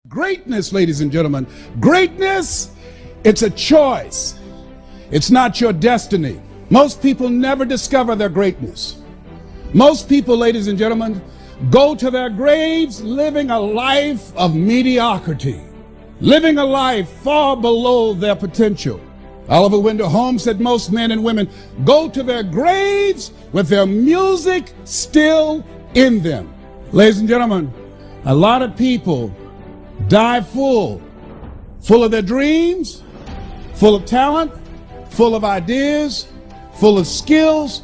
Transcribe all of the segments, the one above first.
Greatness, ladies and gentlemen, greatness, it's a choice. It's not your destiny. Most people never discover their greatness. Most people, ladies and gentlemen, go to their graves living a life of mediocrity, living a life far below their potential. Oliver Wendell Holmes said most men and women go to their graves with their music still in them. Ladies and gentlemen, a lot of people die full of their dreams, full of talent, full of ideas, full of skills,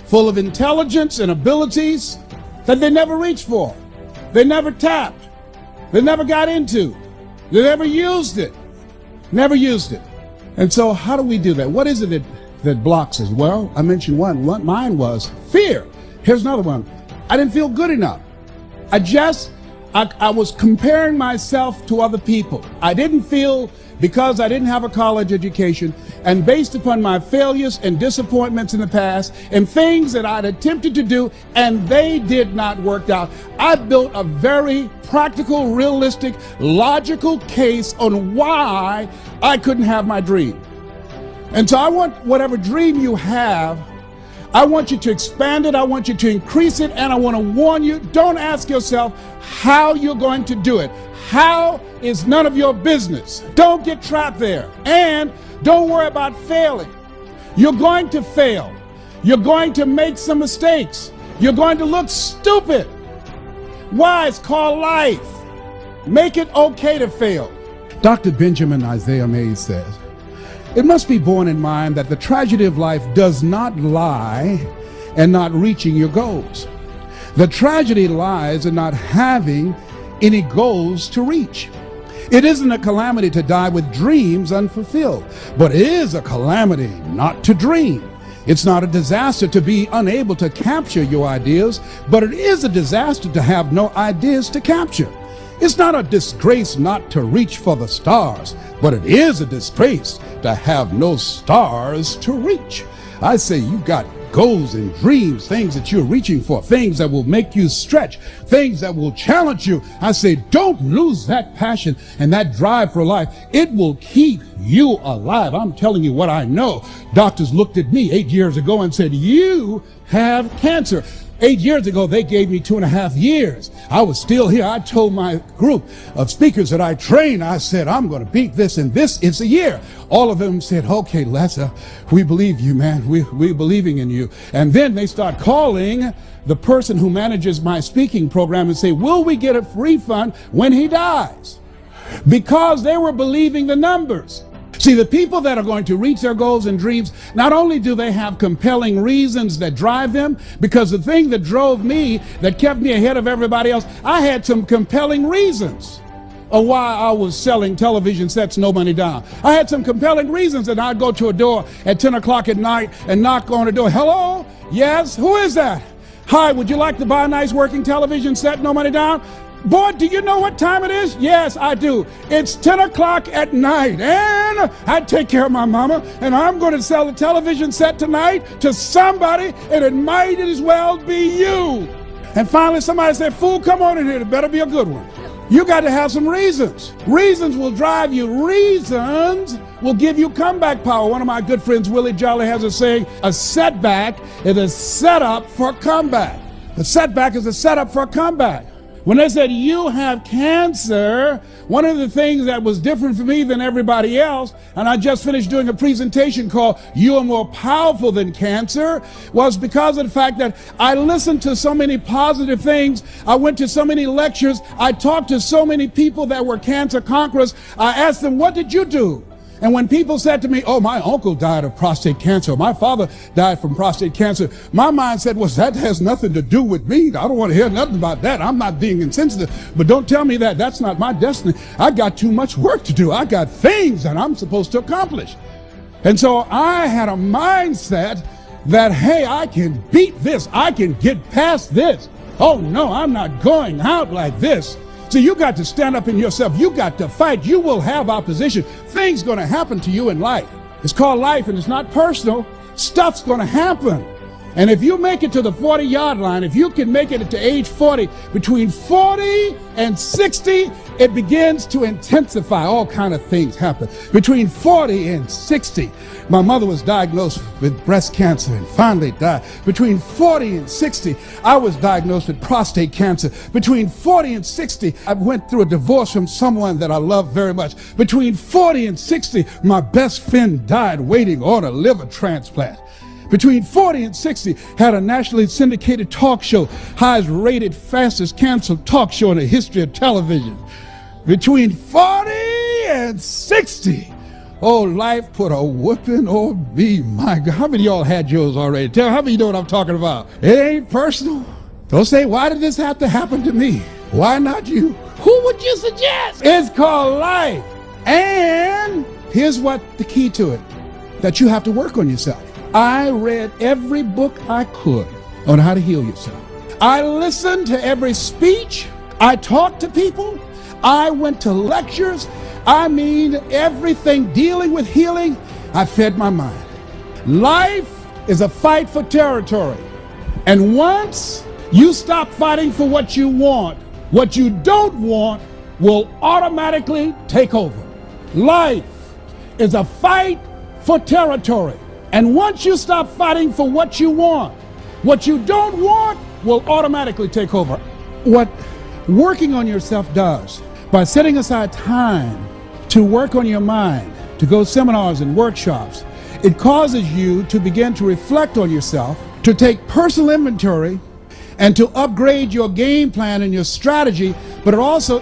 full of intelligence and abilities that they never reached for. They never tapped. They never got into. They never used it. Never used it. And so how do we do that? What is it that blocks us? Well, I mentioned one. Mine was fear. Here's another one. I didn't feel good enough. I was comparing myself to other people. I didn't feel, because I didn't have a college education, and based upon my failures and disappointments in the past and things that I'd attempted to do and they did not work out, I built a very practical, realistic, logical case on why I couldn't have my dream. And so I want whatever dream you have, I want you to expand it, I want you to increase it, and I want to warn you, don't ask yourself how you're going to do it. How is none of your business. Don't get trapped there. And don't worry about failing. You're going to fail. You're going to make some mistakes. You're going to look stupid. Why? It's called life. Make it okay to fail. Dr. Benjamin Isaiah Mays says, it must be borne in mind that the tragedy of life does not lie in not reaching your goals. The tragedy lies in not having any goals to reach. It isn't a calamity to die with dreams unfulfilled, but it is a calamity not to dream. It's not a disaster to be unable to capture your ideas, but it is a disaster to have no ideas to capture. It's not a disgrace not to reach for the stars, but it is a disgrace to have no stars to reach. I say you got goals and dreams, things that you're reaching for, things that will make you stretch, things that will challenge you. I say don't lose that passion and that drive for life. It will keep you alive. I'm telling you what I know. Doctors looked at me 8 years ago and said, you have cancer. 8 years ago, they gave me 2.5 years. I was still here. I told my group of speakers that I trained, I said, I'm going to beat this, and this is a year. All of them said, okay, Les, we believe you, man. We're believing in you. And then they start calling the person who manages my speaking program and say, will we get a refund when he dies? Because they were believing the numbers. See, the people that are going to reach their goals and dreams, not only do they have compelling reasons that drive them, because the thing that drove me, that kept me ahead of everybody else, I had some compelling reasons of why I was selling television sets no money down. I had some compelling reasons that I'd go to a door at 10 o'clock at night and knock on the door. Hello? Yes? Who is that? Hi, would you like to buy a nice working television set, no money down? Boy, do you know what time it is? Yes, I do. It's 10 o'clock at night, and I take care of my mama, and I'm going to sell a television set tonight to somebody, and it might as well be you. And finally, somebody said, fool, come on in here. It better be a good one. You got to have some reasons. Reasons will drive you. Reasons will give you comeback power. One of my good friends, Willie Jolly, has a saying, a setback is a setup for a comeback. A setback is a setup for a comeback. When they said you have cancer, one of the things that was different for me than everybody else, and I just finished doing a presentation called You Are More Powerful Than Cancer, was because of the fact that I listened to so many positive things. I went to so many lectures. I talked to so many people that were cancer conquerors. I asked them, what did you do? And when people said to me, oh, my uncle died of prostate cancer, my father died from prostate cancer, my mind said, well, that has nothing to do with me. I don't want to hear nothing about that. I'm not being insensitive, but don't tell me that. That's not my destiny. I got too much work to do. I got things that I'm supposed to accomplish. And so I had a mindset that, hey, I can beat this. I can get past this. Oh, no, I'm not going out like this. So you got to stand up in yourself. You got to fight. You will have opposition. Things going to happen to you in life. It's called life, and it's not personal. Stuff's going to happen. And if you make it to the 40-yard line, if you can make it to age 40, between 40 and 60 it begins to intensify. All kind of things happen. Between 40 and 60, my mother was diagnosed with breast cancer and finally died. Between 40 and 60, I was diagnosed with prostate cancer. Between 40 and 60, I went through a divorce from someone that I love very much. Between 40 and 60, my best friend died waiting on a liver transplant. Between 40 and 60, had a nationally syndicated talk show, highest rated, fastest canceled talk show in the history of television. Between 40 and 60, oh, life put a whooping on me. My God, how many of y'all had yours already? Tell how many know what I'm talking about. It ain't personal. Don't say, why did this have to happen to me? Why not you? Who would you suggest? It's called life. And here's what the key to it, that you have to work on yourself. I read every book I could on how to heal yourself. I listened to every speech. I talked to people. I went to lectures. I mean, everything dealing with healing, I fed my mind. Life is a fight for territory. And once you stop fighting for what you want, what you don't want will automatically take over. Life is a fight for territory. And once you stop fighting for what you want, what you don't want will automatically take over. What working on yourself does, by setting aside time to work on your mind, to go seminars and workshops, it causes you to begin to reflect on yourself, to take personal inventory, and to upgrade your game plan and your strategy, but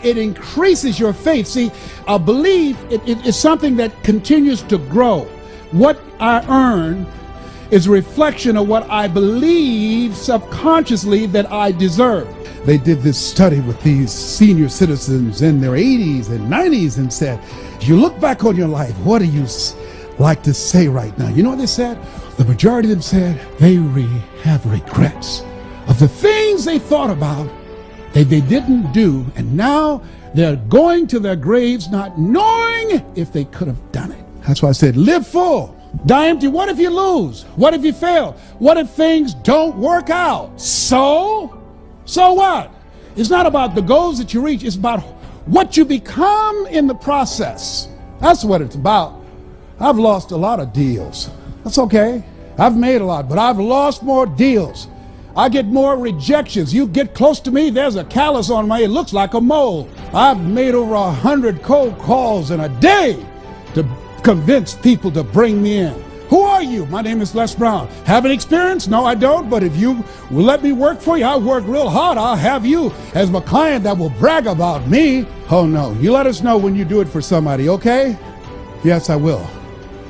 it increases your faith. See, a belief is something that continues to grow. What I earn is a reflection of what I believe subconsciously that I deserve. They did this study with these senior citizens in their 80s and 90s and said, if you look back on your life, what do you like to say right now? You know what they said? The majority of them said they have regrets of the things they thought about that they didn't do, and now they're going to their graves not knowing if they could have done it. That's why I said, live full, die empty. What if you lose? What if you fail? What if things don't work out? So what? It's not about the goals that you reach. It's about what you become in the process. That's what it's about. I've lost a lot of deals. That's okay. I've made a lot, but I've lost more deals. I get more rejections. You get close to me, there's a callus on my, it looks like a mole. I've made over 100 cold calls in a day to convince people to bring me in. Who are you? My name is Les Brown. Have an experience? No, I don't, but if you will let me work for you, I work real hard. I'll have you as my client that will brag about me. Oh no, you let us know when you do it for somebody, okay? Yes, I will.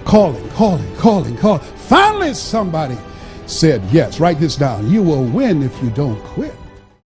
Calling. Finally somebody said yes. Write this down. You will win if you don't quit.